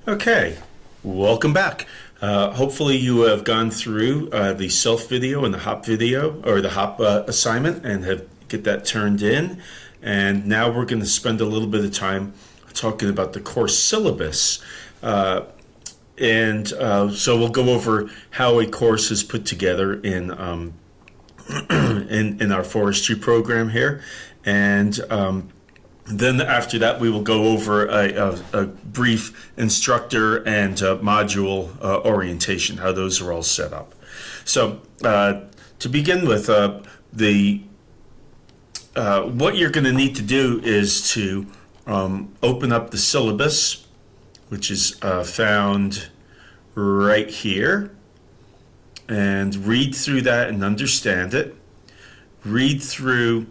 Okay, welcome back. Hopefully you have gone through the self video and the hop video or the hop assignment and have get that turned in. And now we're going to spend a little bit of time talking about the course syllabus. So we'll go over how a course is put together in in our forestry program here, and then after that we will go over a brief instructor and module orientation, how those are all set up. So to begin with, what you're going to need to do is to open up the syllabus, which is found right here, and read through that and understand it. Read through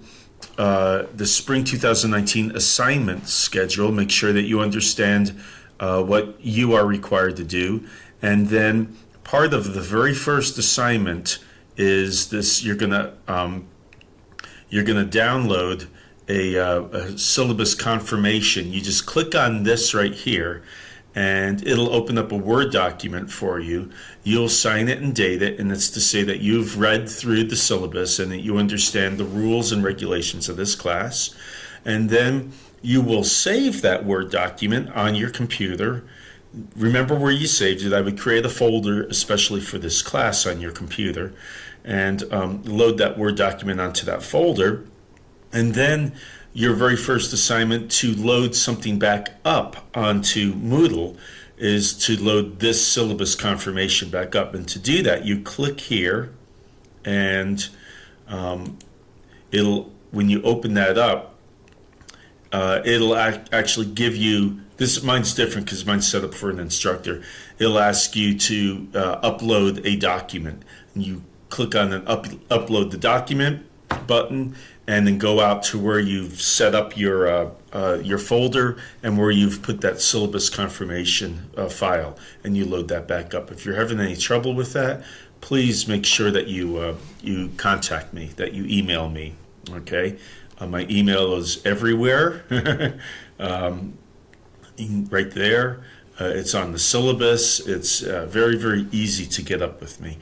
the spring 2019 assignment schedule. Make sure that you understand what you are required to do. And then part of the very first assignment is this: you're gonna download a syllabus confirmation. You just click on this right here, and it'll open up a Word document for you. You'll sign it and date it, and it's to say that you've read through the syllabus and that you understand the rules and regulations of this class. And then you will save that Word document on your computer. Remember where you saved it. I would create a folder especially for this class on your computer and load that Word document onto that folder. And then your very first assignment to load something back up onto Moodle is to load this syllabus confirmation back up. And to do that, you click here, and when you open that up, it'll actually give you this. Mine's different because mine's set up for an instructor. It'll ask you to upload a document, and you click on an upload the document button, and then go out to where you've set up your folder and where you've put that syllabus confirmation file, and you load that back up. If you're having any trouble with that, please make sure that you contact me, that you email me. Okay, my email is everywhere, right there. It's on the syllabus. It's very, very easy to get up with me.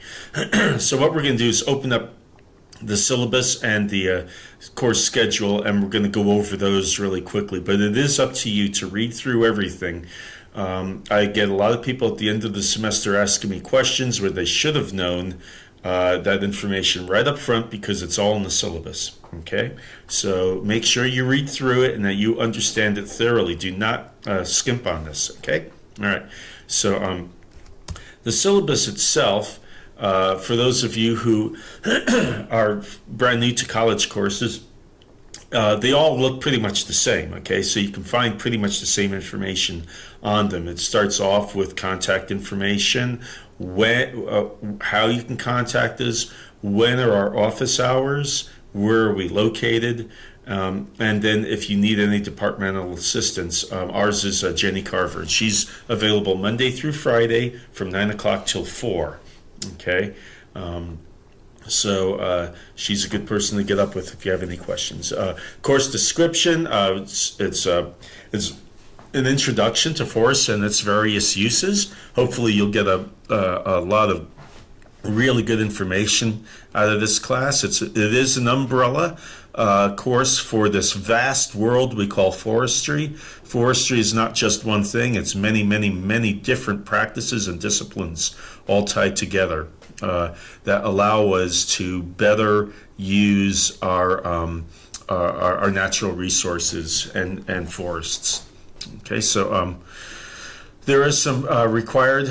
So what we're going to do is open up the syllabus and the course schedule, and we're going to go over those really quickly. But it is up to you to read through everything. I get a lot of people at the end of the semester asking me questions where they should have known that information right up front because it's all in the syllabus. Okay, so make sure you read through it and that you understand it thoroughly. Do not skimp on this. Okay, all right. So the syllabus itself. For those of you who are brand new to college courses, they all look pretty much the same, okay? So you can find pretty much the same information on them. It starts off with contact information, how you can contact us, when are our office hours, where are we located, and then if you need any departmental assistance, ours is Jenny Carver. She's available Monday through Friday from 9 o'clock till 4. Okay, so she's a good person to get up with if you have any questions. Course description, it's an introduction to forest and its various uses. Hopefully you'll get a lot of really good information out of this class. It is an umbrella course for this vast world we call forestry. Forestry is not just one thing. It's many, many, many different practices and disciplines all tied together that allow us to better use our natural resources and forests. Okay, so there is some required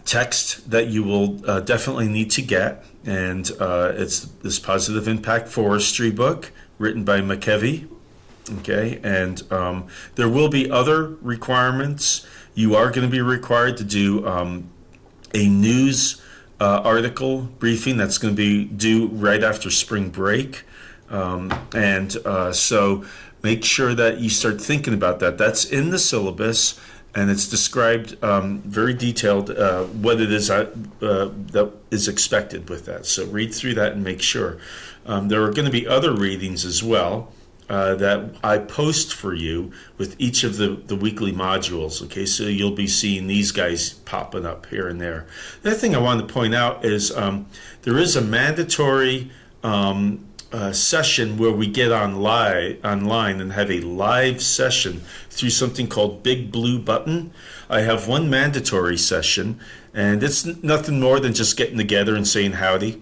text that you will definitely need to get, and it's this Positive Impact Forestry book written by McKevy. Okay, and there will be other requirements. You are going to be required to do a news article briefing that's going to be due right after spring break, so make sure that you start thinking about that. That's in the syllabus, and it's described very detailed what it is that is expected with that. So read through that and make sure. There are going to be other readings as well. that I post for you with each of the weekly modules. Okay, so you'll be seeing these guys popping up here and there. The other thing I wanted to point out is there is a mandatory session where we get online and have a live session through something called Big Blue Button. I have one mandatory session, and it's nothing more than just getting together and saying howdy.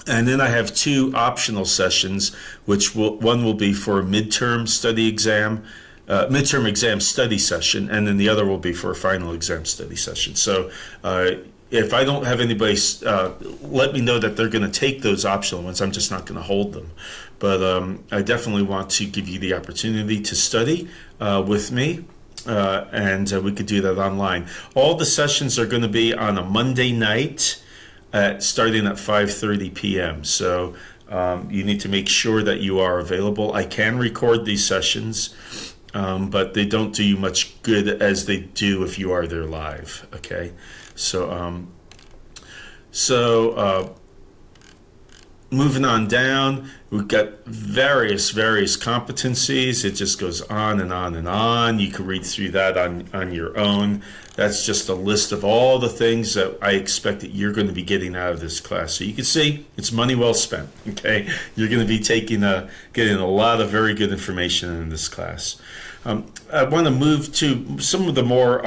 And then I have two optional sessions, one will be for a midterm exam study session, and then the other will be for a final exam study session. So if I don't have anybody let me know that they're going to take those optional ones, I'm just not going to hold them. But I definitely want to give you the opportunity to study with me. And we could do that online. All the sessions are going to be on a Monday night starting at 5:30 p.m. So you need to make sure that you are available. I can record these sessions, but they don't do you much good as they do if you are there live. Okay, so moving on down, we've got various competencies. It just goes on and on and on. You can read through that on your own. That's just a list of all the things that I expect that you're going to be getting out of this class. So you can see it's money well spent. Okay, you're going to be getting a lot of very good information in this class. I want to move to some of the more,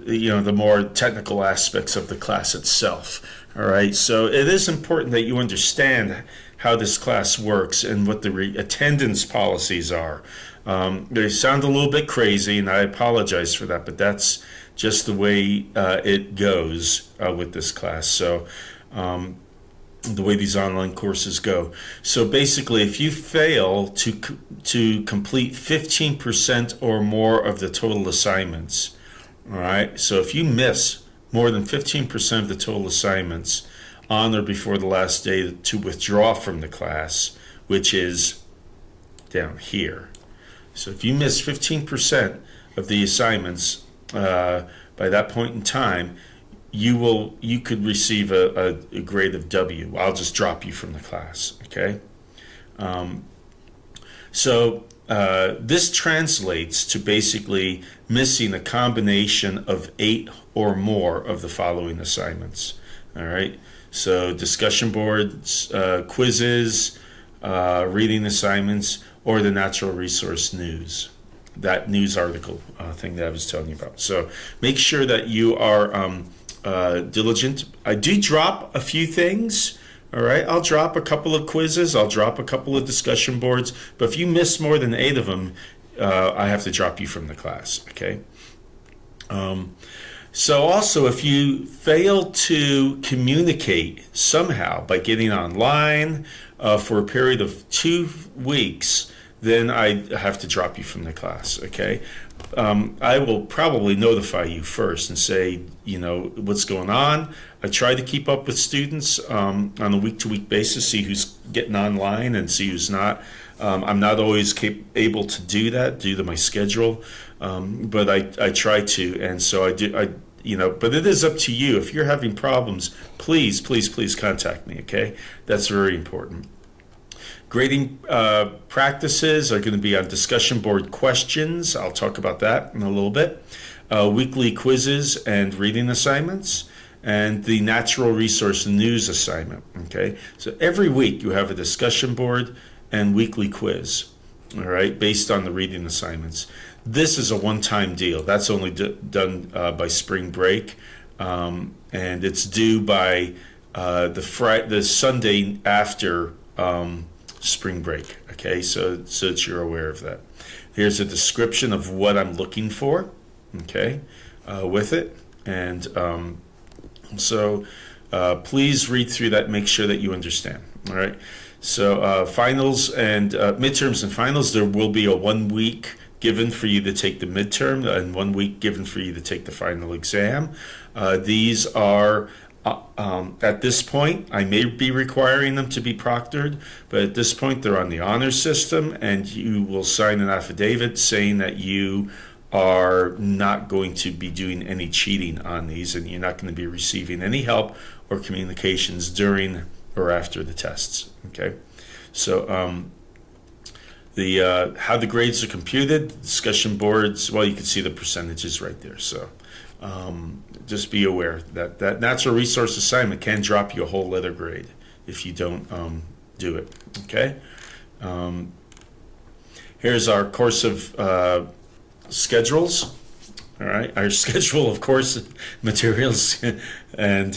the more technical aspects of the class itself. All right, so it is important that you understand how this class works and what the attendance policies are. They sound a little bit crazy, and I apologize for that, but that's just the way it goes with this class. So the way these online courses go. So basically, if you fail to complete 15% or more of the total assignments, all right, so if you miss more than 15% of the total assignments on or before the last day to withdraw from the class, which is down here. So if you miss 15% of the assignments by that point in time, you could receive a grade of W. I'll just drop you from the class, okay? This translates to basically missing a combination of 8 or more of the following assignments. All right. So discussion boards, quizzes, reading assignments, or the natural resource news. That news article thing that I was telling you about. So make sure that you are diligent. I do drop a few things. All right, I'll drop a couple of quizzes, I'll drop a couple of discussion boards, but if you miss more than 8 of them, I have to drop you from the class, okay? So also, if you fail to communicate somehow by getting online for a period of 2 weeks, then I have to drop you from the class, okay? I will probably notify you first and say, what's going on. I try to keep up with students on a week-to-week basis, see who's getting online and see who's not. I'm not always able to do that due to my schedule, but I try to, and so I do. But it is up to you. If you're having problems, please contact me. Okay, that's very important. Grading practices are going to be on discussion board questions. I'll talk about that in a little bit. Weekly quizzes and reading assignments, and the natural resource news assignment. Okay, so every week you have a discussion board and weekly quiz. All right, based on the reading assignments. This is a one-time deal. That's only done by spring break, and it's due by the Sunday after spring break. Okay, so that you're aware of that. Here's a description of what I'm looking for. Okay, with it, and please read through that. Make sure that you understand. All right. So finals and midterms and finals, there will be a 1 week given for you to take the midterm and 1 week given for you to take the final exam. These are, at this point, I may be requiring them to be proctored, but at this point they're on the honor system, and you will sign an affidavit saying that you are not going to be doing any cheating on these, and you're not going to be receiving any help or communications during or after the tests. Okay. So the how the grades are computed, discussion boards, well, you can see the percentages right there. So just be aware that that natural resource assignment can drop you a whole letter grade if you don't do it. Okay. Here's our course of schedules. All right, our schedule of course materials, and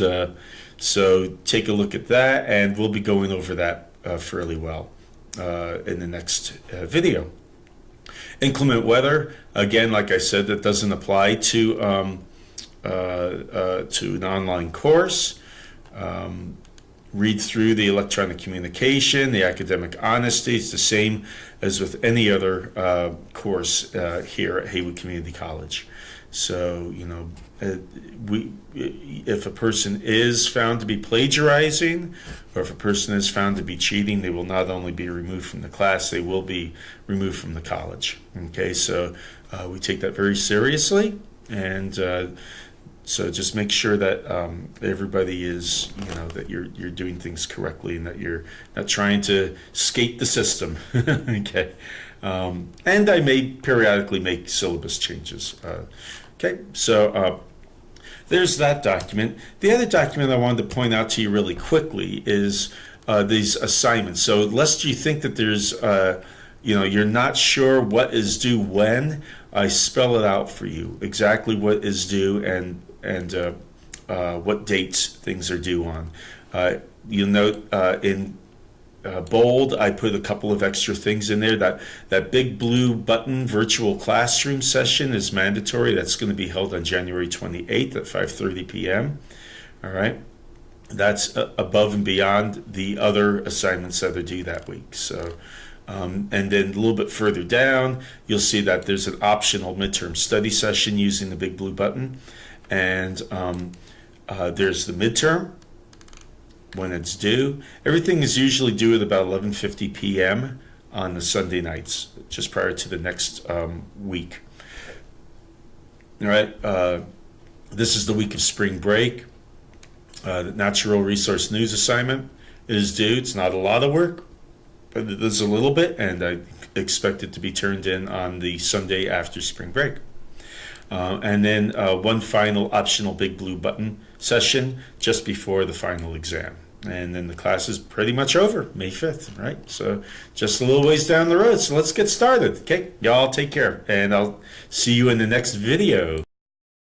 so take a look at that, and we'll be going over that fairly well in the next video. Inclement weather, again, like I said, that doesn't apply to an online course. Read through the electronic communication, the academic honesty. It's the same as with any other course here at Haywood Community College. So, you know, if a person is found to be plagiarizing, or if a person is found to be cheating, they will not only be removed from the class, they will be removed from the college. Okay, so we take that very seriously, and so just make sure that everybody is, you know, that you're doing things correctly and that you're not trying to skate the system. Okay, and I may periodically make syllabus changes. Okay, so there's that document. The other document I wanted to point out to you really quickly is these assignments. So lest you think that there's, you know, you're not sure what is due when, I spell it out for you, exactly what is due and what dates things are due on. You'll note in bold, I put a couple of extra things in there. That big blue button virtual classroom session is mandatory. That's going to be held on January 28th at 5:30 p.m. All right. That's above and beyond the other assignments that are due that week. So, and then a little bit further down, you'll see that there's an optional midterm study session using the big blue button. And there's the midterm when it's due. Everything is usually due at about 11:50 p.m. on the Sunday nights, just prior to the next week. All right. This is the week of spring break. The Natural Resource News assignment is due. It's not a lot of work, but it is a little bit, and I expect it to be turned in on the Sunday after spring break. And then one final optional big blue button session just before the final exam. And then the class is pretty much over, May 5th, right? So just a little ways down the road. So let's get started, okay? Y'all take care, and I'll see you in the next video.